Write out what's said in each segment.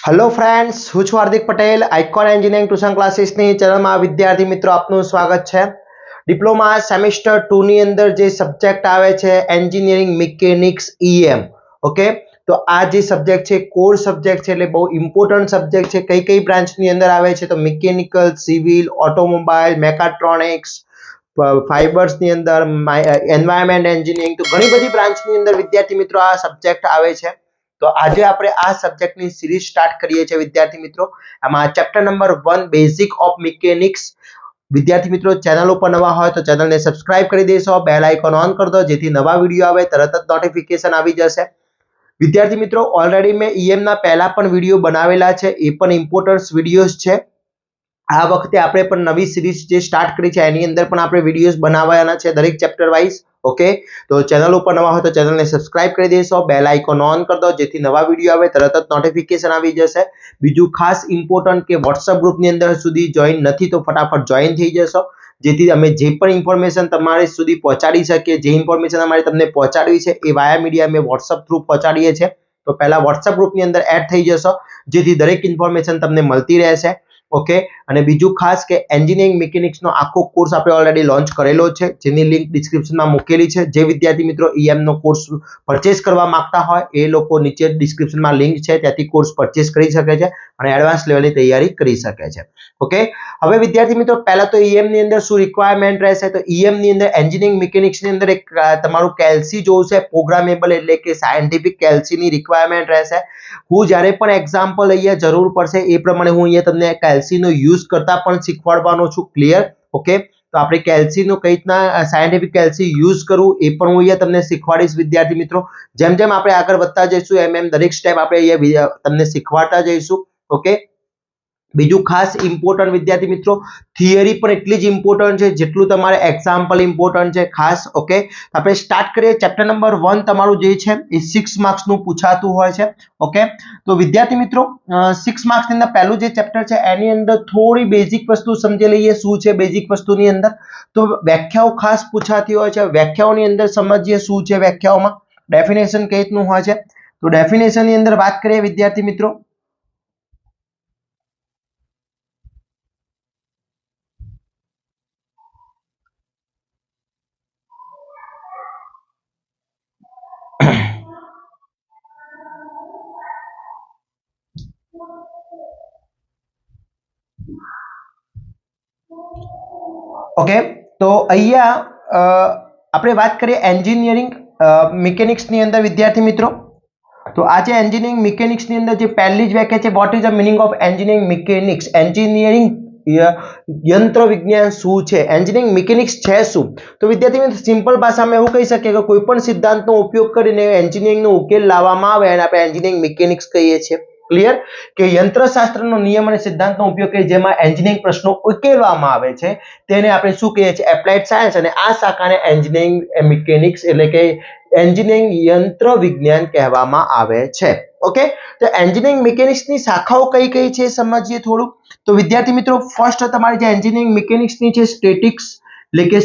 Hello friends, હું છું Hardik Patel icon engineering tuition ક્લાસીસની ચેનલમાં વિદ્યાર્થી મિત્રો આપનું સ્વાગત છે। ડિપ્લોમા સેમેસ્ટર 2 ની અંદર જે સબ્જેક્ટ આવે છે એન્જિનિયરિંગ મિકેનિક્સ ઈએમ। ઓકે, તો આ જે સબ્જેક્ટ છે કોર સબ્જેક્ટ છે, એટલે બહુ ઇમ્પોર્ટન્ટ સબ્જેક્ટ છે। કઈ કઈ બ્રાન્ચની અંદર આવે છે તો મિકેનિકલ, સિવિલ, ઓટોમોબાઈલ, મેકાટ્રોનિક્સ, ફાઇબર્સની અંદર, એન્વાયરમેન્ટ એન્જિનિયરિંગ, તો ઘણી બધી બ્રાન્ચની અંદર વિદ્યાર્થી મિત્રો આ સબ્જેક્ટ આવે છે। તો આજે આપણે આ સબ્જેક્ટની સિરીઝ સ્ટાર્ટ કરીએ છીએ વિદ્યાર્થી મિત્રો। આમાં chapter number 1 basic of mechanics. વિદ્યાર્થી મિત્રો ચેનલ ઉપર નવા હોય તો ચેનલને સબસ્ક્રાઇબ કરી દેશો, બેલ આઇકોન ઓન કરી દો જેથી નવા વિડીયો આવે તરત જ નોટિફિકેશન આવી જશે। વિદ્યાર્થી મિત્રો ઓલરેડી મેં ઈએમ ના પહેલા પણ વિડીયો બનાવેલા છે, એ પણ ઇમ્પોર્ટન્ટ વિડીયોઝ છે। આ વખતે આપણે પણ નવી સિરીઝ જે સ્ટાર્ટ કરી છે એની અંદર પણ આપણે વિડીયોઝ બનાવવાના છે દરેક ચેપ્ટર વાઇઝ। ઓકે, તો ચેનલ ઉપર નવા હોય તો ચેનલને સબસ્ક્રાઇબ કરી દેશો, બેલ આઇકોન ઓન કરી દો જેથી નવા વિડીયો આવે તરત જ નોટિફિકેશન આવી જશે। બીજું ખાસ ઇમ્પોર્ટન્ટ કે WhatsApp ગ્રુપની અંદર સુધી જોઈન નથી તો ફટાફટ જોઈન થઈ જશો જેથી અમે જે પણ ઇન્ફોર્મેશન તમારી સુધી પહોંચાડી શકીએ। જે ઇન્ફોર્મેશન અમારે તમને પહોંચાડવી છે એ વાયા મીડિયા અમે WhatsApp થ્રુ પહોંચાડીએ છીએ, તો પહેલા WhatsApp ગ્રુપની અંદર એડ થઈ જશો જેથી દરેક ઇન્ફોર્મેશન તમને મળતી રહેશે। ઓકે, અને બીજું ખાસ કે એન્જિનિયરિંગ મિકેનિક્સનો આખો કોર્સ આપણે ઓલરેડી લોન્ચ કરેલો છે જેની લિંક ડિસ્ક્રિપ્શનમાં મૂકેલી છે। જે વિદ્યાર્થી મિત્રો ઈએમ નો કોર્સ પરચેસ કરવા માંગતા હોય એ લોકો નીચે ડિસ્ક્રિપ્શનમાં લિંક છે ત્યાંથી કોર્સ પરચેસ કરી શકે છે અને એડવાન્સ લેવલની તૈયારી કરી શકે છે। ઓકે, હવે વિદ્યાર્થી મિત્રો પહેલા તો ઈએમ ની અંદર શું રિક્વાયરમેન્ટ રહેશે તો ઈએમ ની અંદર એન્જિનિયરિંગ મિકેનિક્સની અંદર એક તમારું કેલ્સી જોવું છે, પ્રોગ્રામેબલ એટલે કે સાયન્ટિફિક કેલ્સી ની રિક્વાયરમેન્ટ રહેશે। હું જ્યારે પણ એક્ઝામ્પલ અહીંયા જરૂર પડશે એ પ્રમાણે હું અહીંયા તમને કેલ્સીનો યુઝ કરતા પણ શીખવાડવાનો છું। ક્લિયર? ઓકે, તો આપણે કેલ્સીનો કઈ રીતના સાયન્ટિફિક કેલ્સી યુઝ કરવું એ પણ હું અહીંયા તમને શીખવાડીશ વિદ્યાર્થી મિત્રો। જેમ જેમ આપણે આગળ વધતા જઈશું એમ દરેક સ્ટેપ આપણે અહીંયા તમને શીખવાડતા જઈશું। ઓકે, બીજું ખાસ ઇમ્પોર્ટન્ટ વિદ્યાર્થી મિત્રો થિયરી પણ એટલી જ ઇમ્પોર્ટન્ટ છે જેટલું તમારે એક્ઝામ્પલ ઇમ્પોર્ટન્ટ છે ખાસ। ઓકે, આપણે સ્ટાર્ટ કરીએ। ચેપ્ટર નંબર 1 તમારું જે છે એ 6 માર્ક્સનું પૂછાતું હોય છે। ઓકે, તો વિદ્યાર્થી મિત્રો 6 માર્ક્સની અંદર પહેલું જે ચેપ્ટર છે એની અંદર થોડી બેઝિક વસ્તુ સમજી લઈએ। શું છે બેઝિક વસ્તુની અંદર તો વ્યાખ્યાઓ ખાસ પૂછાતી હોય છે। વ્યાખ્યાઓની અંદર સમજીએ શું છે વ્યાખ્યાઓમાં ડેફિનેશન કઈ રીતનું હોય છે તો ડેફિનેશનની અંદર વાત કરીએ વિદ્યાર્થી મિત્રો। ઓકે, તો અહીંયા આપણે વાત કરીએ એન્જિનિયરિંગ મિકેનિક્સની અંદર વિદ્યાર્થી મિત્રો। તો આ જે એન્જિનિયરિંગ મિકેનિક્સની અંદર જે પહેલી જ વ્યાખ્યા છે what is the meaning of engineering mechanics. Engineering યંત્ર વિજ્ઞાન શું છે, એન્જિનિયરિંગ મિકેનિક્સ છે શું તો વિદ્યાર્થી મિત્રો સિમ્પલ ભાષામાં એવું કહી શકીએ કે કોઈ પણ સિદ્ધાંતનો ઉપયોગ કરીને એન્જિનિયરિંગનો ઉકેલ લાવવામાં આવે એને આપણે એન્જિનિયરિંગ મિકેનિક્સ કહીએ છીએ। ક્લિયર? કે યંત્રશાસ્ત્રનો નિયમ અને સિદ્ધાંતનો ઉપયોગ કરી જેમાં એન્જિનિયરિંગ પ્રશ્નો ઉકેલવામાં આવે છે તેને આપણે શું કહીએ છીએ એપ્લાઇડ સાયન્સ, અને આ શાખાને એન્જિનિયરિંગ મિકેનિક્સ એટલે કે એન્જિનિયરિંગ યંત્ર વિજ્ઞાન કહેવામાં આવે છે। ઓકે, તો એન્જિનિયરિંગ મિકેનિક્સની શાખાઓ કઈ કઈ છે સમજીએ થોડું। તો વિદ્યાર્થી મિત્રો ફર્સ્ટ તમારી જે એન્જિનિયરિંગ મિકેનિક્સની છે સ્ટેટિક્સ એટલે કે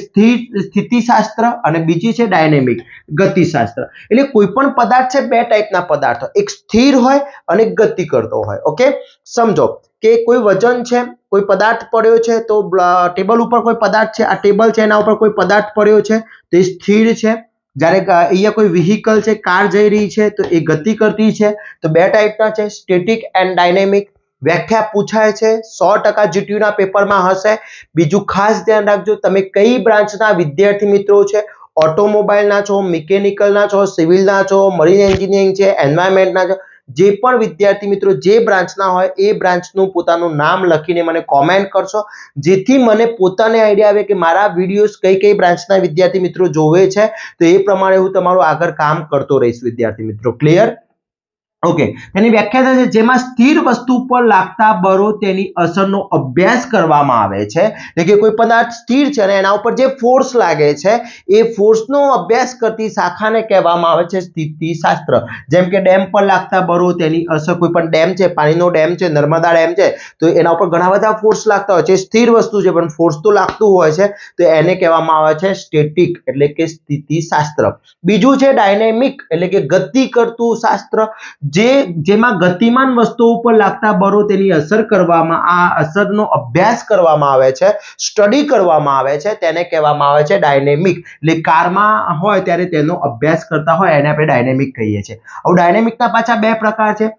સ્થિતિશાસ્ત્ર અને બીજી છે ડાયનેમિક ગતિશાસ્ત્ર। એટલે કોઈ પણ પદાર્થ છે બે ટાઈપના પદાર્થો, એક સ્થિર હોય અને એક ગતિ કરતો હોય। ઓકે, સમજો કે કોઈ વજન છે, કોઈ પદાર્થ પડ્યો છે તો ટેબલ ઉપર કોઈ પદાર્થ છે, આ ટેબલ છે એના ઉપર કોઈ પદાર્થ પડ્યો છે તો એ સ્થિર છે। જ્યારે અહીંયા કોઈ વ્હીકલ છે, કાર જઈ રહી છે તો એ ગતિ કરતી છે। તો બે ટાઈપના છે સ્ટેટિક એન્ડ ડાયનેમિક। વ્યાખ્યા પૂછાય છે 100% જીટીયુ ના પેપરમાં હશે। બીજું ખાસ ધ્યાન રાખજો તમે કઈ બ્રાન્ચના વિદ્યાર્થી મિત્રો છે, ઓટોમોબાઈલના છો, મિકેનિકલના છો, સિવિલના છો, મરીન એન્જિનિયરિંગ છે, એન્વાયરમેન્ટના છો, જે પણ વિદ્યાર્થી મિત્રો જે બ્રાન્ચના હોય એ બ્રાન્ચનું પોતાનું નામ લખીને મને કોમેન્ટ કરશો જેથી મને પોતાને આઈડિયા આવે કે મારા વિડીયોઝ કઈ કઈ બ્રાન્ચના વિદ્યાર્થી મિત્રો જોવે છે તો એ પ્રમાણે હું તમારું આગળ કામ કરતો રહીશ વિદ્યાર્થી મિત્રો। ક્લિયર? ઓકે, તેની વ્યાખ્યા છે જેમાં સ્થિર વસ્તુ પર લાગતા બળો તેની અસરનો અભ્યાસ કરવામાં આવે છે। એટલે કે કોઈ પદાર્થ સ્થિર છે અને એના ઉપર જે ફોર્સ લાગે છે એ ફોર્સનો અભ્યાસ કરતી શાખાને કહેવામાં આવે છે સ્થિતિશાસ્ત્ર। જેમ કે ડેમ પર લાગતા બળો તેની અસર, કોઈ પણ ડેમ છે, પાણીનો ડેમ છે, નર્મદા ડેમ છે તો એના ઉપર ઘણા બધા ફોર્સ લાગતા હોય છે, સ્થિર વસ્તુ છે પણ ફોર્સ તો લાગતું હોય છે તો એને કહેવામાં આવે છે સ્ટેટિક એટલે કે સ્થિતિશાસ્ત્ર। બીજું છે ડાયનેમિક એટલે કે ગતિ કરતું શાસ્ત્ર। જેમાં ગતિમાન વસ્તુઓ ઉપર લાગતા બળો તેની અસર કરવામાં આ અસરનો અભ્યાસ કરવામાં આવે છે, સ્ટડી કરવામાં આવે છે, તેને કહેવામાં આવે છે ડાયનેમિક. એટલે કારમાં હોય ત્યારે તેનો અભ્યાસ કરતા હોય એને આપણે ડાયનેમિક કહીએ છીએ. હવે ડાયનેમિકના પાછા બે પ્રકાર છે,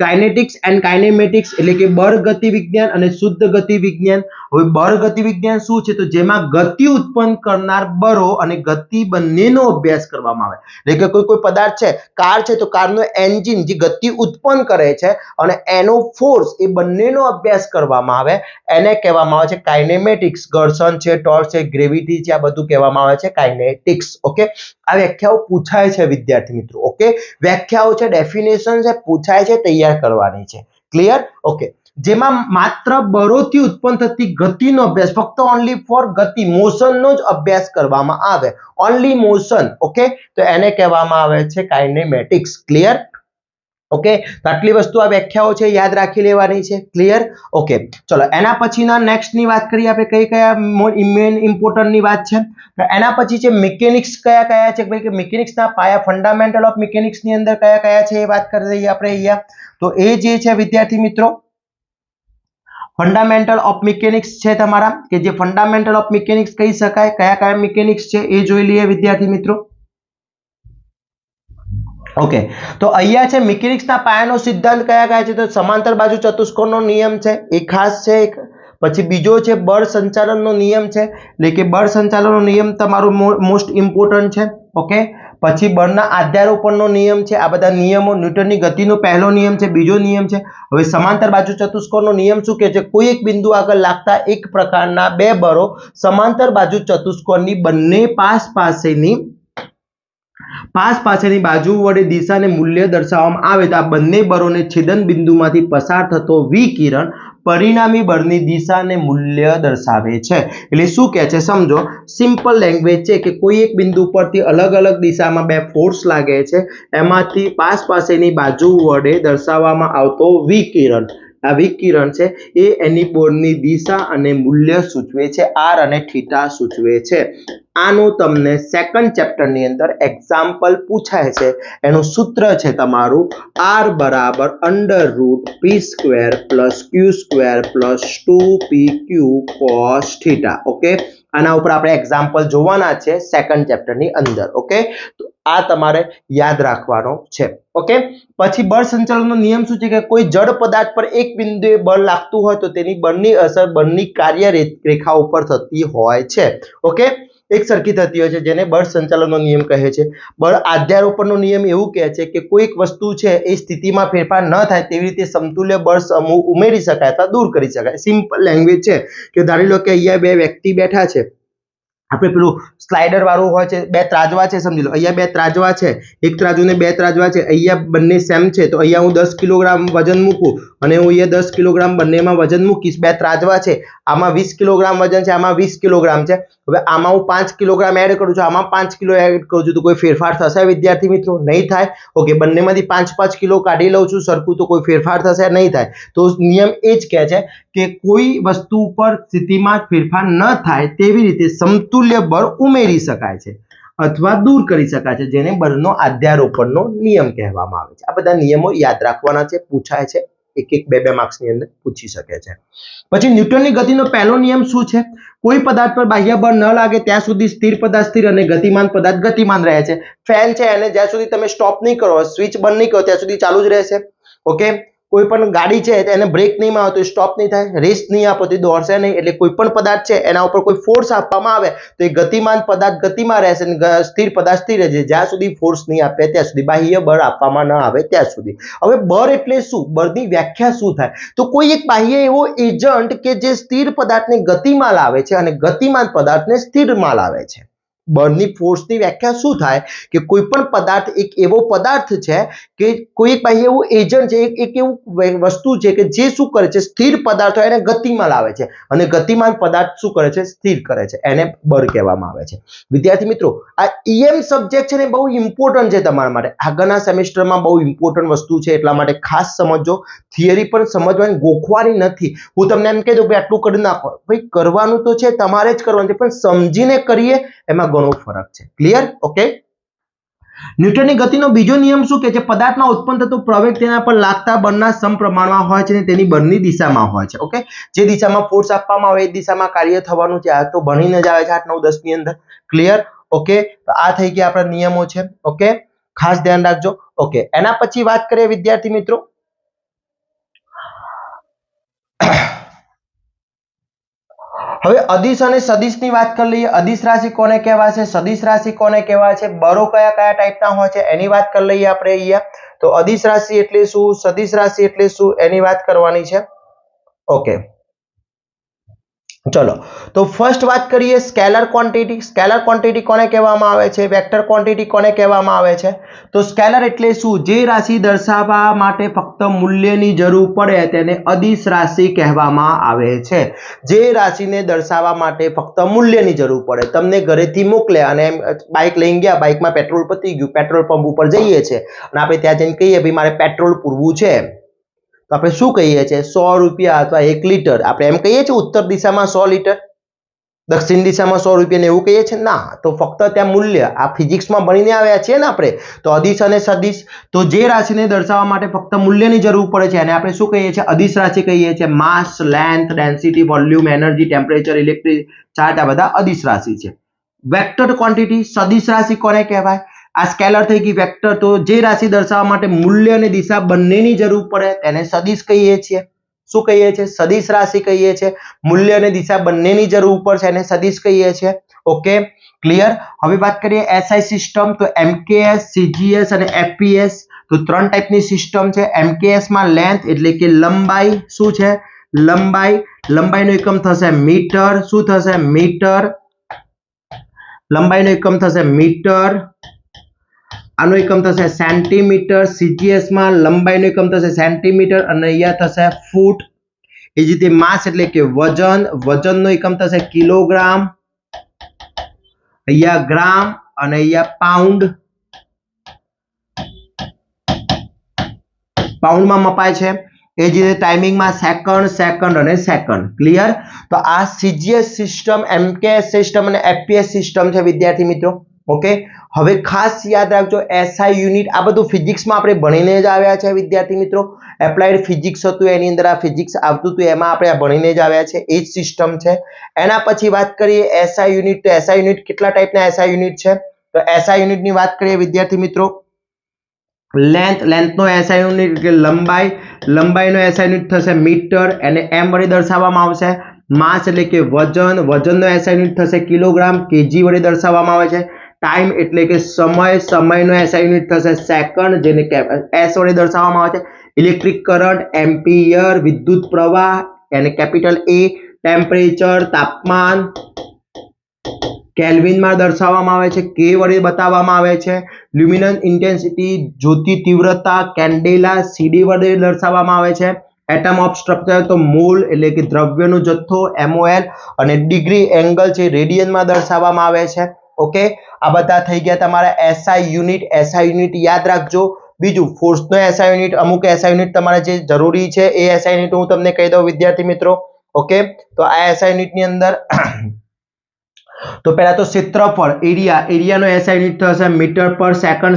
કાઇનેટિક્સ એન્ડ કાઇનેમેટિક્સ, એટલે કે બળ ગતિ વિજ્ઞાન અને શુદ્ધ ગતિ વિજ્ઞાન. હવે બળ ગતિ વિજ્ઞાન શું છે? તો જેમાં ગતિ ઉત્પન્ન કરનાર બળો અને ગતિ બંનેનો અભ્યાસ કરવામાં આવે. એટલે કે કોઈ પદાર્થ છે, કાર છે, તો કારનું એન્જિન જે ગતિ ઉત્પન્ન કરે છે અને એનો ફોર્સ, એ બંનેનો અભ્યાસ કરવામાં આવે, એને કહેવામાં આવે છે કાઇનેમેટિક્સ. ઘર્ષણ છે, ટોર્ક છે, ગ્રેવિટી છે, આ બધું કહેવામાં આવે છે કાઇનેટિક્સ. ઓકે, આ વ્યાખ્યાઓ પૂછાય છે વિદ્યાર્થી મિત્રો. ઓકે, વ્યાખ્યાઓ છે, ડેફિનેશન છે, પૂછાય છે, તૈયાર કરવાની છે. ક્લિયર? ઓકે, જેમાં માત્ર બળોથી ઉત્પન્ન થતી ગતિનો અભ્યાસ, ફક્ત ઓનલી ફોર ગતિ, મોશનનો જ અભ્યાસ કરવામાં આવે, ઓનલી મોશન. ઓકે, તો એને કહેવામાં આવે છે કાઇનેમેટિક્સ. ક્લિયર? ઓકે, તો આટલી વસ્તુ આ વ્યાખ્યાઓ છે, યાદ રાખી લેવાની છે. ક્લિયર? ઓકે, ચલો એના પછીના નેક્સ્ટની વાત કરીએ આપણે. કયા મેઇન ઇમ્પોર્ટન્ટની વાત છે? તો એના પછી છે મિકેનિક્સ. કયા છે ભાઈ? કે મિકેનિક્સના પાયા, ફંડામેન્ટલ ઓફ મિકેનિક્સની અંદર કયા છે એ વાત કરી દઈએ આપણે અહીંયા. તો એ જે છે વિદ્યાર્થી મિત્રો, ફંડામેન્ટલ ઓફ મિકેનિક્સ છે તમારા, કે જે ફંડામેન્ટલ ઓફ મિકેનિક્સ કહી શકાય. કયા મિકેનિક્સ છે એ જોઈ લઈએ વિદ્યાર્થી મિત્રો. ઓકે, તો અહીંયા છે મિકેનિક્સના પાયાનો સિદ્ધાંત કયા છે? તો સમાંતર બાજુ ચતુષ્કોણનો નિયમ છે, એ ખાસ છે એક. પછી બીજો છે બળ સંચાલનનો નિયમ છે, એટલે કે બળ સંચાલનનો નિયમ તમારો મોસ્ટ ઇમ્પોર્ટન્ટ છે. ઓકે, પછી બળના આધ્યારોપણનો નિયમ છે. આ બધા નિયમો, ન્યૂટનની ગતિનો પહેલો નિયમ છે, બીજો નિયમ છે. હવે સમાંતર બાજુ ચતુષ્કોણનો નિયમ શું કહે છે? કોઈ એક બિંદુ આગળ લાગતા એક પ્રકારના બે બળો સમાંતર બાજુ ચતુષ્કોણની બંને પાસેની બાજુ વડે દિશા અને મૂલ્ય દર્શાવવામાં આવે તો આ બંને બળોને છેદન બિંદુમાંથી પસાર થતો વિકિરણ પરિણામી બળની દિશા અને મૂલ્ય દર્શાવે છે. એટલે શું કહે છે સમજો, સિમ્પલ લેંગ્વેજ છે કે કોઈ એક બિંદુ પરથી અલગ અલગ દિશામાં બે ફોર્સ લાગે છે, એમાંથી પાસેની બાજુ વડે દર્શાવવામાં આવતો વિકિરણ, આ વિકિરણ છે એ એની બળની દિશા અને મૂલ્ય સૂચવે છે, આર અને થીટા સૂચવે છે. આનું તમને સેકન્ડ ચેપ્ટરની અંદર એક્ઝામ્પલ પૂછાય છે. એનું સૂત્ર છે તમારું r બરાબર √p² + q² + 2pq cos θ. Okay, આના ઉપર આપણે એક્ઝામ્પલ જોવાના છે સેકન્ડ ચેપ્ટરની અંદર. ઓકે, તો આ તમારે યાદ રાખવાનો છે. ઓકે, પછી બળ સંચાલનનો નિયમ શું છે? કે કોઈ જડ પદાર્થ પર એક બિંદુએ બળ લાગતું હોય તો તેની બળની અસર બળની કાર્ય રેખા ઉપર થતી હોય છે. ઓકે, એક સરખી થતી હોય છે, જેને બળ સંચાલનનો નિયમ કહે છે. બળ આધ્યારોપણનો નિયમ એવું કહે છે કે કોઈ એક વસ્તુ છે એ સ્થિતિમાં ફેરફાર ન થાય તેવી રીતે સમતુલ્ય બળ સમૂહ ઉમેરી શકાય અથવા દૂર કરી શકાય. સિમ્પલ લેંગ્વેજ છે કે ધારી લો કે અહીંયા બે વ્યક્તિ બેઠા છે, આપણે પેલું સ્લાઇડર વાળું હોય છે, બે ત્રાજવા છે, સમજી લો અહીંયા બે ત્રાજવા છે, એક ત્રાજુ ને બે ત્રાજવા છે, અહીંયા બંને સેમ છે, તો અહીંયા હું 10 કિલોગ્રામ વજન મૂકું અને હું અહીંયા 10 કિલોગ્રામ બંનેમાં વજન મૂકીશ. બે ત્રાજવા છે, આમાં 20 કિલોગ્રામ વજન છે, આમાં 20 કિલોગ્રામ છે. હવે આમાં હું 5 કિલોગ્રામ એડ કરું છું, આમાં 5 કિલો એડ કરું છું, તો કોઈ ફેરફાર થશે વિદ્યાર્થી મિત્રો? નહીં થાય. ઓકે, બંનેમાંથી 5 કિલો કાઢી લઉં છું સરખું, તો કોઈ ફેરફાર થશે? નહીં થાય. તો નિયમ એ જ કહે છે કે કોઈ વસ્તુ ઉપર સ્થિતિમાં ફેરફાર ન થાય તેવી રીતે સમતુલ્ય બળ ઉમેરી શકાય છે અથવા દૂર કરી શકાય છે, જેને બળનો આધ્યારોપણનો નિયમ કહેવામાં આવે છે. આ બધા નિયમો યાદ રાખવાના છે, પૂછાય છે, એક બે માર્ક્સની અંદર પૂછી શકે છે. પછી ન્યૂટનની ગતિનો પહેલો નિયમ શું છે? કોઈ પદાર્થ પર બાહ્ય બળ ન લાગે ત્યાં સુધી સ્થિર પદાર્થ સ્થિર અને ગતિમાન પદાર્થ ગતિમાન રહે છે. ફેન છે એને જ્યાં સુધી તમે સ્ટોપ નહીં કરો, સ્વિચ બંધ નહીં કરો, ત્યાં સુધી ચાલુ જ રહેશે. ઓકે, કોઈ પણ ગાડી છે એને બ્રેક નહીં મારો તો સ્ટોપ નહીં થાય, રેસ નહીં આપો તો દોડશે નહીં. એટલે કોઈ પણ પદાર્થ છે એના ઉપર કોઈ ફોર્સ આપવામાં આવે તો એ ગતિમાન પદાર્થ ગતિમાં રહેશે અને સ્થિર પદાર્થ સ્થિર રહેશે, જ્યાં સુધી ફોર્સ નહીં આપે ત્યાં સુધી, બાહ્ય બળ આપવામાં ન આવે ત્યાં સુધી. હવે બળ એટલે શું? બળની વ્યાખ્યા શું થાય? તો કોઈ એક બાહ્ય એવો એજન્ટ કે જે સ્થિર પદાર્થને ગતિમાં લાવે છે અને ગતિમાન પદાર્થને સ્થિરમાં લાવે છે. બળની ફોર્સની વ્યાખ્યા શું થાય? કે કોઈ પણ પદાર્થ એક એવો પદાર્થ છે કે કોઈ એક બાહ્ય એવું એજન્ટ છે, એક એવું વસ્તુ છે કે જે શું કરે છે? સ્થિર પદાર્થ એને ગતિમાં લાવે છે અને ગતિમાન પદાર્થ શું કરે છે? સ્થિર કરે છે. એને બળ કહેવામાં આવે છે. વિદ્યાર્થી મિત્રો, આ EM સબ્જેક્ટ છે ને બહુ ઇમ્પોર્ટન્ટ છે તમારા માટે. આગળના સેમેસ્ટરમાં બહુ ઇમ્પોર્ટન્ટ વસ્તુ છે, એટલા માટે ખાસ સમજો. થિયરી પણ સમજવાની, ગોખવાની નથી. હું તમને એમ કહી દઉં કે આટલું કરી નાખો, ભાઈ કરવાનું તો છે, તમારે જ કરવાનું છે, પણ સમજીને કરીએ એમાં ઘણો ફરક છે. ક્લિયર? ઓકે, ન્યૂટનની ગતિનો બીજો નિયમ શું કહે છે? પદાર્થમાં ઉત્પન્ન થતો પ્રવેગ તેના પર લાગતા બળના સમપ્રમાણમાં હોય છે અને તેની બળની દિશામાં હોય છે. ઓકે, જે દિશામાં ફોર્સ આપવામાં આવે એ દિશામાં કાર્ય થવાનું છે. આ તો ભણીને જ આવે છે 8 9 10 ની અંદર. ક્લિયર? ઓકે, તો આ થઈ ગયા આપણા નિયમો છે. ઓકે, ખાસ ધ્યાન રાખજો. ઓકે, એના પછી વાત કરીએ વિદ્યાર્થી મિત્રો, હવે અદિશ અને સદિશની વાત કરી લઈએ. અદિશ રાશિ કોને કહેવાય છે? સદિશ રાશિ કોને કહેવાય છે? બળો કયા કયા ટાઈપના હોય છે એની વાત કરી લઈએ આપણે અહીંયા. તો અદિશ રાશિ એટલે શું, સદિશ રાશિ એટલે શું, એની વાત કરવાની છે. ઓકે, ચલો તો ફર્સ્ટ વાત કરીએ સ્કેલર ક્વોન્ટિટી. સ્કેલર ક્વોન્ટિટી કોને કહેવામાં આવે છે? વેક્ટર ક્વોન્ટિટી કોને કહેવામાં આવે છે? તો સ્કેલર એટલે શું? જે રાશિ દર્શાવવા માટે ફક્ત મૂલ્યની જરૂર પડે તેને અદિશ રાશિ કહેવામાં આવે છે. જે રાશિને દર્શાવવા માટે ફક્ત મૂલ્યની જરૂર પડે, તમને ઘરેથી મોકલે અને બાઇક લઈને ગયા, બાઇકમાં પેટ્રોલ પતી ગયું, પેટ્રોલ પંપ ઉપર જઈએ છીએ અને આપણે ત્યાં જઈને કહીએ ભાઈ મારે પેટ્રોલ પૂરવું છે, તો આપણે શું કહીએ છીએ? 100 રૂપિયા અથવા 1 લીટર. આપણે એમ કહીએ છીએ ઉત્તર દિશામાં 100 લીટર, દક્ષિણ દિશામાં 100 રૂપિયા ને એવું કહીએ છીએ? ના, તો ફક્ત ત્યાં મૂલ્ય, આ ફિઝિક્સમાં ભણીને આવ્યા છીએ ને આપણે. તો અદિશ અને સદિશ, તો જે રાશિને દર્શાવવા માટે ફક્ત મૂલ્યની જરૂર પડે છે એને આપણે શું કહીએ છીએ? અદિશ રાશિ કહીએ છીએ. Mass, length, density, volume, energy, temperature, electric charge, આ બધા અદિશ રાશિ છે. વેક્ટર ક્વોન્ટિટી, સદિશ રાશિ કોને કહેવાય? આ સ્કેલર થઈ ગઈ. વેક્ટર, તો જે રાશિ દર્શાવવા માટે મૂલ્ય અને દિશા બંનેની જરૂર પડે તેને સદિશ કહીએ છીએ. શું કહીએ છીએ? સદિશ રાશિ કહીએ છીએ. મૂલ્ય અને દિશા બંનેની જરૂર પડશે એને સદિશ કહીએ છીએ. Okay, clear? હવે વાત કરીએ એસઆઈ સિસ્ટમ. તો એમકેએસ, સીજીએસ અને એફપીએસ, તો 3 ટાઈપની સિસ્ટમ છે. એમકેએસ માં લેન્થ એટલે કે લંબાઈ, શું છે? લંબાઈ. લંબાઈનો એકમ થશે મીટર. શું થશે? મીટર. લંબાઈનો એકમ થશે મીટર. આનો એકમ થશે સેન્ટીમીટર. સીજીએસ માં લંબાઈનો એકમ થશે સેન્ટીમીટર અને અહીંયા થશે ફૂટ. એ જ રીતે માસ એટલે કે વજન, વજનનો એકમ થશે કિલોગ્રામ, અહીંયા ગ્રામ અને અહીંયા પાઉન્ડ. પાઉન્ડમાં મપાય છે. એ જ રીતે ટાઈમિંગમાં સેકન્ડ, સેકન્ડ અને સેકન્ડ. ક્લિયર? તો આ સીજીએસ સિસ્ટમ, એમકેએસ સિસ્ટમ અને એફપીએસ સિસ્ટમ છે વિદ્યાર્થી મિત્રો. ઓકે, હવે ખાસ યાદ રાખજો એસઆઈ યુનિટ, આ બધું ફિઝિક્સમાં આપણે ભણીને જ આવ્યા છે વિદ્યાર્થી મિત્રો. એપ્લાઇડ ફિઝિક્સ હતું એની અંદર આ ફિઝિક્સ આવતું હતું, એમાં આપણે આ ભણીને જ આવ્યા છે. એ જ સિસ્ટમ છે. એના પછી વાત કરીએ એસઆઈ યુનિટ. તો એસઆઈ યુનિટ કેટલા ટાઈપના એસઆઈ યુનિટ છે? તો એસઆઈ યુનિટની વાત કરીએ વિદ્યાર્થી મિત્રો. લેન્થ, લેન્થનો એસઆઈ યુનિટ એટલે લંબાઈ, લંબાઈનો એસઆઈ યુનિટ થશે મીટર, એને એમ વડે દર્શાવવામાં આવશે. માસ એટલે કે વજન, વજનનો એસઆઈ યુનિટ થશે કિલોગ્રામ, કેજી વડે દર્શાવવામાં આવે છે. ટાઈમ એટલે કે સમય, સમયનો એસઆઈ યુનિટ થશે સેકન્ડ, જેને એસ વડે દર્શાવવામાં આવે છે. ઇલેક્ટ્રિક કરંટ, એમ્પિયર, વિદ્યુત પ્રવાહ, એને કેપિટલ એ. ટેમ્પરેચર, તાપમાન, કેલ્વિનમાં દર્શાવવામાં આવે છે. કે વડે બતાવવામાં આવે છે. લ્યુમિનસ ઇન્ટેન્સિટી, જ્યોતિ તીવ્રતા, કેન્ડેલા, સીડી વડે દર્શાવવામાં આવે છે. એટમ ઓફ સ્ટ્રક્ચર, તો મોલ એટલે કે દ્રવ્યનો જથ્થો, એમઓએલ, અને ડિગ્રી એંગલ છે રેડિયનમાં દર્શાવવામાં આવે છે. ઓકે, આ બધા થઈ ગયા તમારા એસઆઈ યુનિટ. એસઆઈ યુનિટ યાદ રાખજો. બીજું ફોર્સનો એસઆઈ યુનિટ, અમુક એસઆઈ યુનિટ તમારે જે જરૂરી છે એ એસઆઈ યુનિટ હું તમને કહી દઉં વિદ્યાર્થી મિત્રો. ઓકે, તો આ એસઆઈ યુનિટની અંદર તો પહેલા તો ક્ષેત્રફળ, એરિયા, એરિયાનો એસઆઈ યુનિટ થશે meter per second,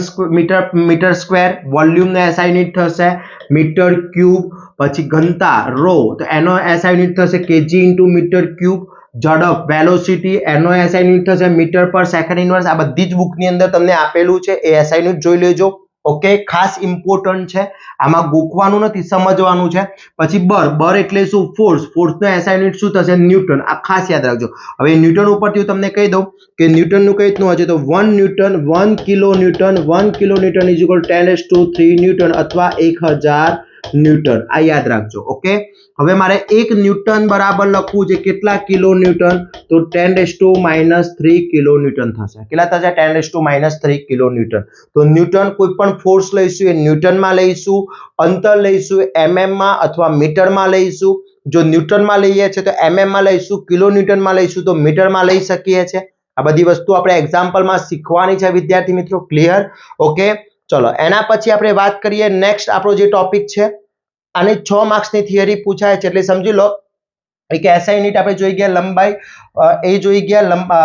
meter square. વોલ્યુમનો એસઆઈ યુનિટ થશે મીટર ક્યુબ. પછી ઘનતા રો, તો એનો એસઆઈ યુનિટ થશે કેજી ઇન્ટુ મીટર ક્યુબ. ઝડપ, વેલોસિટી, એનો એસઆઈ યુનિટ થશે મીટર પર સેકન્ડ ઇન્વર્સ. આ બધી જ બુકની અંદર તમને આપેલું છે, એ એસઆઈ યુનિટ જોઈ લેજો. ઓકે, ખાસ ઇમ્પોર્ટન્ટ છે, આમાં ગોખવાનું નથી, સમજવાનું છે. પછી બર, બર એટલે શું? ફોર્સ, ફોર્સનો એસઆઈ યુનિટ શું થશે? ન્યૂટન. આ ખાસ યાદ રાખજો. હવે ન્યૂટન ઉપરથી તમને કહી દઉં કે ન્યૂટનનું કઈ રીતનું હોય છે. તો 1 newton, 1 kilo newton, 1 kilo newton is equal 10⁻³ newton અથવા 1000 ન્યૂટન. આ યાદ રાખજો. ઓકે, હવે મારે 1 ન્યૂટન બરાબર લખવું છે કેટલા કિલો ન્યૂટન? તો 10⁻³ કિલો ન્યૂટન થશે. કેટલા થશે? 10⁻³ કિલો ન્યૂટન. તો ન્યૂટન, કોઈ પણ ફોર્સ લઈશું એ ન્યૂટનમાં લઈશું, અંતર લઈશું mm માં અથવા મીટરમાં લઈશું. જો ન્યૂટનમાં લઈએ છીએ તો mm માં લઈશું, કિલો ન્યૂટનમાં લઈશું તો મીટરમાં લઈ શકીએ છીએ. આ બધી વસ્તુ આપણે એક્ઝામ્પલમાં શીખવાની છે વિદ્યાર્થી મિત્રો. ક્લિયર? ઓકે, ચલો એના પછી આપણે વાત કરીએ નેક્સ્ટ આપણો જે ટોપિક છે, આની 6 માર્ક્સની થિયરી પૂછાય છે એટલે સમજી લો एक SI યુનિટ આપણે જોઈ ગયા લંબાઈ એ જોઈ ગયા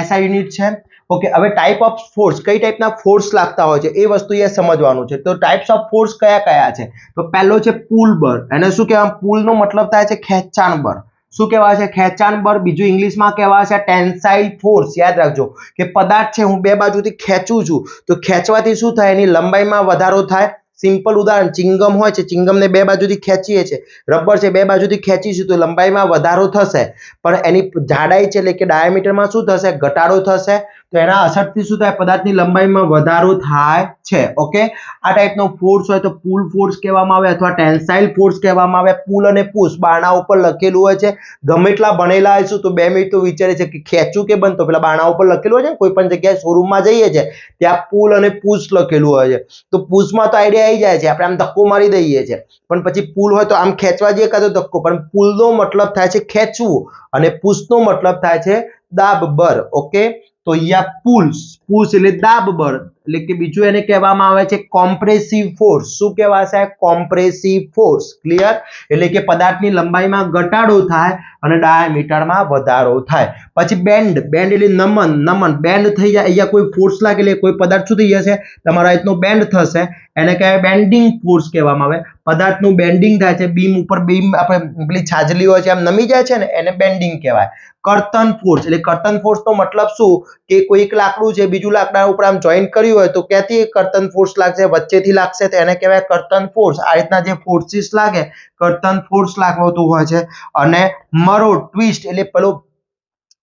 SI યુનિટ છે ઓકે હવે ટાઈપ ઓફ ફોર્સ કઈ ટાઈપના ફોર્સ લાગતા હોય છે એ વસ્તુ અહીંયા સમજવાનું છે તો ટાઈપ્સ ઓફ ફોર્સ કયા કયા છે તો પહેલો છે પુલ બળ એને શું કહેવાય પુલનો મતલબ થાય છે ખેંચાણ બળ શું કહેવાય છે ખેંચાણ બળ બીજું ઇંગ્લિશમાં કહેવાય છે ટેન્સાઇલ ફોર્સ યાદ રાખજો કે પદાર્થ છે હું બે બાજુથી ખેંચું છું તો ખેંચવાથી શું થાય એની લંબાઈમાં વધારો થાય સિમ્પલ ઉદાહરણ ચિંગમ હોય છે ચિંગમને બે બાજુથી ખેંચીએ છીએ રબર છે બે બાજુથી ખેંચીશું તો લંબાઈમાં વધારો થશે પણ એની જાડાઈ છે એટલે કે ડાયામીટરમાં શું થશે ઘટાડો થશે તો એના અસરથી શું થાય પદાર્થની લંબાઈમાં વધારો થાય છે ઓકે આ ટાઈપનો ફોર્સ હોય તો પુલ ફોર્સ કહેવામાં આવે અથવા ટેન્સાઇલ ફોર્સ કહેવામાં આવે પુલ અને પુશ બારણા ઉપર લખેલું હોય છે ગમે એટલા ભણેલા હશું તો 2 મિનિટ તો વિચારે છે કે ખેંચું કે બંધ તો પેલા બારણા ઉપર લખેલું હોય છે કોઈ પણ જગ્યાએ શોરૂમમાં જઈએ છે ત્યાં પુલ અને પુશ લખેલું હોય છે તો પુશમાં તો આઈડિયા આવી જાય છે આપણે આમ ધક્કો મારી દઈએ છીએ પણ પછી પુલ હોય તો આમ ખેંચવા જઈએ કાં તો ધક્કો પણ પુલનો મતલબ થાય છે ખેંચવું અને પુશનો મતલબ થાય છે દાબ બળ ઓકે તો અહીંયા પુશ એટલે દાબ બળ એટલે કે બીજું એને કહેવામાં આવે છે કોમ્પ્રેસિવ ફોર્સ શું કહેવાશે કોમ્પ્રેસિવ ફોર્સ ક્લિયર એટલે કે પદાર્થની લંબાઈમાં ઘટાડો થાય અને ડાયામીટરમાં વધારો થાય પછી બેન્ડ એટલે નમન બેન્ડ થઈ જાય અહીંયા કોઈ ફોર્સ લાગે એટલે કોઈ પદાર્થ શું થઈ જશે તમારા રીતનો બેન્ડ થશે એને કહેવાય બેન્ડિંગ ફોર્સ કહેવામાં આવે પદાર્થનું બેન્ડિંગ થાય છે બીમ ઉપર બીમ આપણે પેલી છાજલી હોય છે આમ નમી જાય છે ને એને બેન્ડિંગ કહેવાય કર્તન ફોર્સ એટલે કર્તન ફોર્સનો મતલબ શું કે કોઈ એક લાકડું છે બીજું લાકડા ઉપર આમ જોઈન્ટ કર્યું હોય તો ક્યાંથી કર્તન ફોર્સ લાગશે વચ્ચેથી લાગશે તો એને કહેવાય કર્તન ફોર્સ આ રીતના જે ફોર્સિસ લાગે કર્તન ફોર્સ લાગતું હોય છે અને મરોડ ટ્વિસ્ટ એટલે પેલો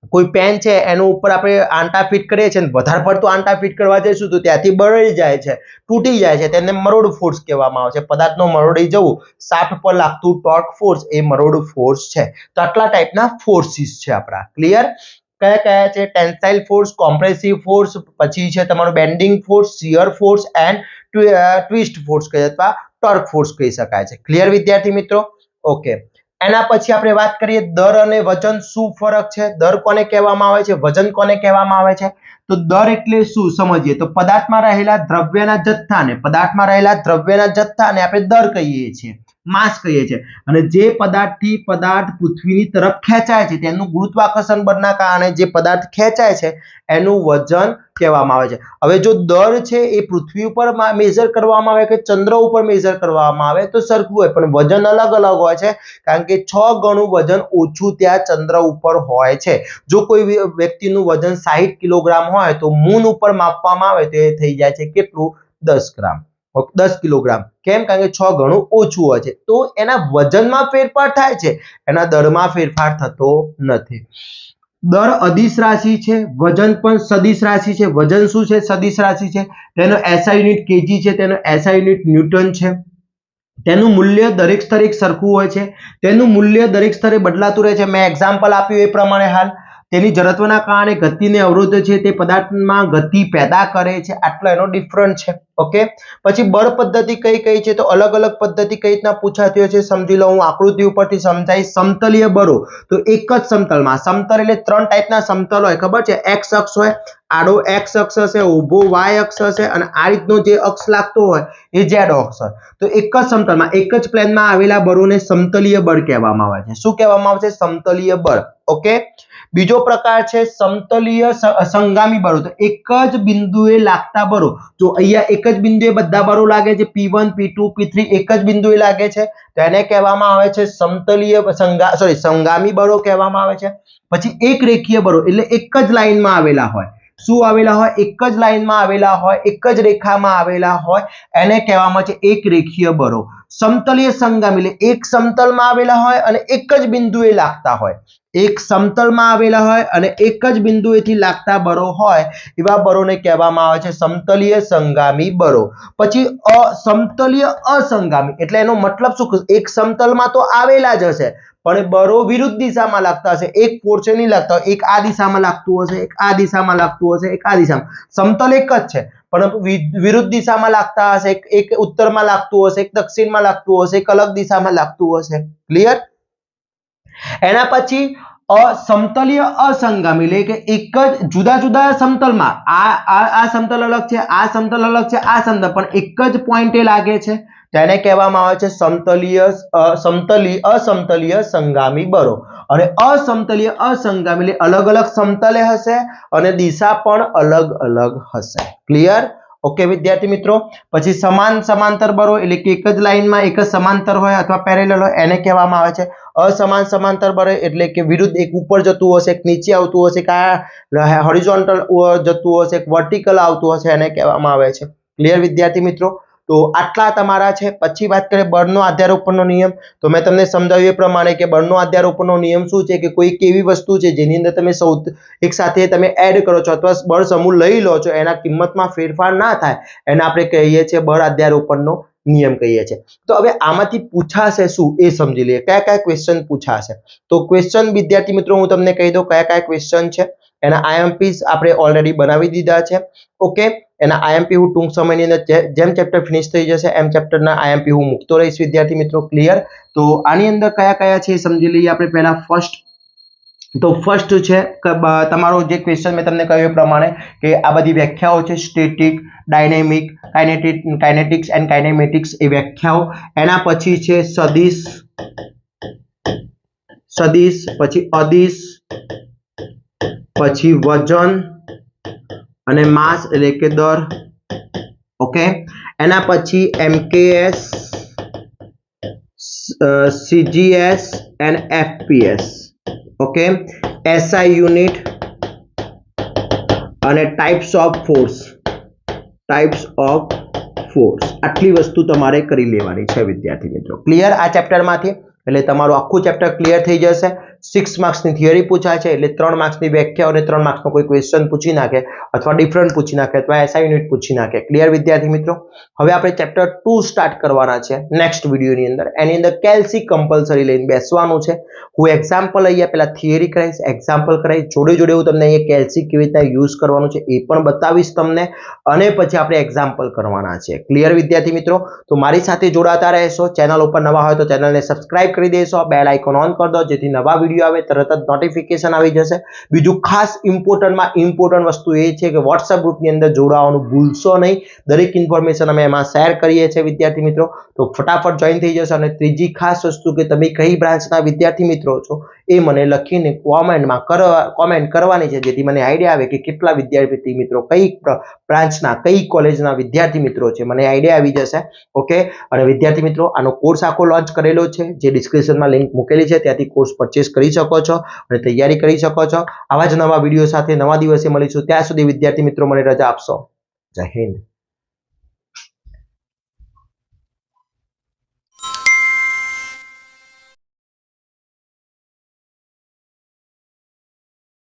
કોઈ પેન છે એનો ઉપર આપણે આંટા ફિટ કરીએ છીએ વધારે પડતું આંટા ફિટ કરવા જઈશું તો ત્યાંથી બળી જાય છે તૂટી જાય છે તેને મરોડ ફોર્સ કહેવામાં આવે છે પદાર્થનો મરોડી જવું શાફ્ટ પર લાગતું ટોર્ક ફોર્સ એ મરોડ ફોર્સ છે તો આટલા ટાઈપના ફોર્સિસ છે આપણા ક્લિયર કયા કયા છે ટેન્સાઇલ ફોર્સ કોમ્પ્રેસિવ ફોર્સ પછી છે તમારો bending force shear force and twist force કહે અથવા ટોર્ક ફોર્સ કહી શકાય છે ક્લિયર વિદ્યાર્થી મિત્રો ઓકે એના પછી આપણે વાત કરીએ દર અને વજન શું ફરક છે દર કોને કહેવામાં આવે છે વજન કોને કહેવામાં આવે છે તો દર એટલે શું સમજીએ તો પદાર્થમાં રહેલા દ્રવ્યના જથ્થાને આપણે દર કહીએ છીએ માસ કહીએ છીએ અને જે પદાર્થથી પદાર્થ પૃથ્વીની તરફ ખેંચાય છે તેનું ગુરુત્વાકર્ષણ બળના કારણે જે પદાર્થ ખેંચાય છે એનું વજન કહેવામાં આવે છે હવે જો દર છે એ પૃથ્વી ઉપર મેઝર કરવામાં આવે કે ચંદ્ર ઉપર મેઝર કરવામાં આવે તો સરખું હોય પણ વજન અલગ અલગ હોય છે કારણ કે 6 ગણું વજન ઓછું ત્યાં ચંદ્ર ઉપર હોય છે જો કોઈ વ્યક્તિનું વજન 60 કિલોગ્રામ હોય તો મૂન ઉપર માપવામાં આવે તો એ થઈ જાય છે કેટલું 10 ગ્રામ 10 કિલોગ્રામ કેમ કારણ કે 6 ગણું ઓછું હોય છે તો એના વજનમાં ફેરફાર થાય છે એના દરમાં ફેરફાર થતો નથી દર અદિશ રાશિ છે વજન પણ સદિશ રાશિ છે વજન શું છે સદિશ રાશિ છે તેનો SI યુનિટ કેજી છે તેનો SI યુનિટ ન્યૂટન છે તેનું મૂલ્ય દરેક સ્તરે એક સરખું હોય છે તેનું મૂલ્ય દરેક સ્તરે બદલાતું રહે છે મેં એક્ઝામ્પલ આપ્યું એ પ્રમાણે હાલ તેની જડત્વના કારણે ગતિને અવરોધે છે તે પદાર્થમાં ગતિ પેદા કરે છે આટલો એનો ડિફરન્ટ છે ઓકે પછી બળ પદ્ધતિ કઈ કઈ છે તો અલગ અલગ પદ્ધતિ કઈ રીતના પૂછાતી હોય છે સમજી લો હું આકૃતિ ઉપરથી સમજાઈશ સમતલીય બળો તો એક જ સમતલમાં સમતલ એટલે 3 ટાઈપના સમતલ હોય ખબર છે x અક્ષ હોય આડો x અક્ષ હશે ઊભો y અક્ષ હશે અને આ રીતનો જે અક્ષ લાગતો હોય એ z અક્ષ હોય તો એક જ સમતલમાં એક જ પ્લેનમાં આવેલા બળોને સમતલીય બળ કહેવામાં આવે છે શું કહેવામાં આવે છે સમતલીય બળ ઓકે બીજો પ્રકાર છે સમતલીય સંગામી બળો તો એક જ બિંદુએ લાગતા બળો જો અહીંયા એક જ બિંદુએ બધા બળો લાગે છે P1 P2 P3 એક જ બિંદુએ લાગે છે તો એને કહેવામાં આવે છે સમતલીય સંગામી બળો કહેવામાં આવે છે પછી એક રેખીય બળો એટલે એક જ લાઈનમાં આવેલા હોય શું આવેલા હોય એક જ લાઈનમાં આવેલા હોય એક જ રેખામાં આવેલા હોય એને કહેવામાં છે એક રેખીય બળો સમતલીય સંગામી એટલે એક સમતલમાં આવેલા હોય અને એક જ બિંદુએ લાગતા હોય એક સમતલમાં આવેલા હોય અને એક જ બિંદુએથી લાગતા બળો હોય એવા બળોને કહેવામાં આવે છે સમતલીય સંગામી બળો પછી સમતલીય અસંગામી એટલે એનો મતલબ શું એક સમતલમાં તો આવેલા જ હશે પણ બળો વિરુદ્ધ દિશામાં લાગતા હશે એક ફોર્સે નહીં લાગતા એક આ દિશામાં લાગતું હશે એક આ દિશામાં લાગતું હશે એક આ દિશામાં સમતલ એક જ છે પણ વિરુદ્ધ દિશામાં લાગતા હશે એક ઉત્તરમાં લાગતું હશે એક દક્ષિણમાં લાગતું હશે એક અલગ દિશામાં લાગતું હશે ક્લિયર એના પછી સમતલીય અસંગામી એટલે કે એક જ જુદા જુદા સમતલમાં આ સમતલ અલગ છે, આ સમતલ અલગ છે, આ સમતલ પણ એક જ પોઈન્ટે લાગે છે, તેને કહેવામાં આવે છે અસમતલીય સંગામી બરો. અને અસમતલીય અસંગામી એટલે અલગ અલગ સમતલે હશે અને દિશા પણ અલગ અલગ હશે. ક્લિયર? ઓકે વિદ્યાર્થી મિત્રો. પછી સમાન સમાંતર બરો એટલે કે એક જ લાઈનમાં એક જ સમાંતર હોય અથવા પેરેલલ હોય, એને કહેવામાં આવે છે અસમાન સમાંતર બરો. એટલે કે વિરુદ્ધ, એક ઉપર જતું હશે, એક નીચે આવતું હશે, કે હોરિઝોન્ટલ જતું હશે, એક વર્ટિકલ આવતું હશે, એને કહેવામાં આવે છે. ક્લિયર વિદ્યાર્થી મિત્રો? તો આટલા તમારા છે. પછી વાત કરીએ બળનો આધ્યારોપણનો નિયમ. તો મેં તમને સમજાવ્યું એ પ્રમાણે કે બળનો આધ્યારોપણનો નિયમ શું છે કે કોઈ એવી વસ્તુ છે જેની અંદર તમે એક સાથે તમે એડ કરો છો અથવા બળ સમૂહ લઈ લો છો, એના કિંમતમાં ફેરફાર ના થાય, એને આપણે કહીએ છીએ બળ આધ્યારોપણનો નિયમ કહીએ છીએ. તો હવે આમાંથી પૂછાશે શું એ સમજી લઈએ. કયા કયા ક્વેશ્ચન પૂછાશે? તો ક્વેશ્ચન વિદ્યાર્થી મિત્રો હું તમને કહી દઉં કયા કયા ક્વેશ્ચન છે. એના આઈએમપીસ આપણે ઓલરેડી બનાવી દીધા છે. ઓકે, એના આઈએમપી હું ટૂંક સમયની અંદર જેમ ચેપ્ટર ફિનિશ થઈ જશે એમ ચેપ્ટરના આઈએમપી હું મૂકતો રહીશ વિદ્યાર્થી મિત્રો. ક્લિયર? તો આની અંદર કયા કયા છે એ સમજી લઈએ આપણે પહેલા. ફર્સ્ટ છે તમારો જે ક્વેશ્ચન મેં તમને કહ્યું એ પ્રમાણે કે આ બધી વ્યાખ્યાઓ છે સ્ટેટિક, ડાયનેમિક, કાઇનેટિક્સ એન્ડ કાઇનેમેટિક્સ, એ વ્યાખ્યાઓ. એના પછી છે સદિશ, પછી અદિશ, પછી વજન અને માસ એટલે કે દર. ઓકે, એના પછી MKS, CGS and FPS. Okay, SI unit અને ટાઇપ્સ ઓફ ફોર્સ. આટલી વસ્તુ તમારે કરી લેવાની છે વિદ્યાર્થી મિત્રો. ક્લિયર? આ ચેપ્ટરમાંથી એટલે તમારું આખું ચેપ્ટર ક્લિયર થઈ જશે. 6 માર્ક્સની થિયરી પૂછાય છે એટલે 3 માર્ક્સની વ્યાખ્યા અને 3 માર્ક્સનો કોઈ ક્વેશ્ચન પૂછી નાખે અથવા ડિફરન્ટ પૂછી નાખે અથવા SI યુનિટ પૂછી નાખે. ક્લિયર વિદ્યાર્થી મિત્રો? હવે આપણે ચેપ્ટર 2 સ્ટાર્ટ કરવાના છે નેક્સ્ટ વિડીયોની અંદર. એની અંદર કેલ્સી કમ્પલસરી લઈને બેસવાનું છે. હું એક્ઝામ્પલ અહીંયા પહેલા થિયરી કરાવીશ, એક્ઝામ્પલ કરાવીશ, જોડે જોડે હું તમને અહીંયા કેલ્સી કેવી રીતના યુઝ કરવાનું છે એ પણ બતાવીશ તમને, અને પછી આપણે એક્ઝામ્પલ કરવાના છે. ક્લિયર વિદ્યાર્થી મિત્રો? તો મારી સાથે જોડાતા રહેશો. ચેનલ ઉપર નવા હોય તો ચેનલને સબસ્ક્રાઇબ કરી દેશો, બેલ આઇકોન ઓન કરી દો જેથી નવા વિડીયો આવે તરત જ નોટિફિકેશન આવી જશે. બીજું ખાસ ઇમ્પોર્ટન્ટ વસ્તુ એ છે કે વોટ્સએપ ગ્રુપની અંદર જોડાવાનું ભૂલશો નહીં. દરેક ઇન્ફોર્મેશન અમે એમાં શેર કરીએ છીએ વિદ્યાર્થી મિત્રો, તો ફટાફટ જોઈન થઈ જશો. અને ત્રીજી ખાસ વસ્તુ કે તમે કઈ બ્રાન્ચના વિદ્યાર્થી મિત્રો છો એ મને લખીને કોમેન્ટ કરવાની છે જેથી મને આઈડિયા આવે કે કેટલા વિદ્યાર્થી મિત્રો કઈ બ્રાન્ચના કઈ કોલેજના વિદ્યાર્થી મિત્રો છે, મને આઈડિયા આવી જશે. ઓકે, અને વિદ્યાર્થી મિત્રો આનો કોર્સ આખો લોન્ચ કરેલો છે, જે ડિસ્ક્રિપ્શનમાં લિંક મૂકેલી છે ત્યાંથી કોર્સ પરચેસ કરી શકો છો અને તૈયારી કરી શકો છો. આવા જ નવા વિડીયો સાથે નવા દિવસે મળીશું. ત્યાં સુધી વિદ્યાર્થી મિત્રો મને રજા આપશો. જય હિન્દ.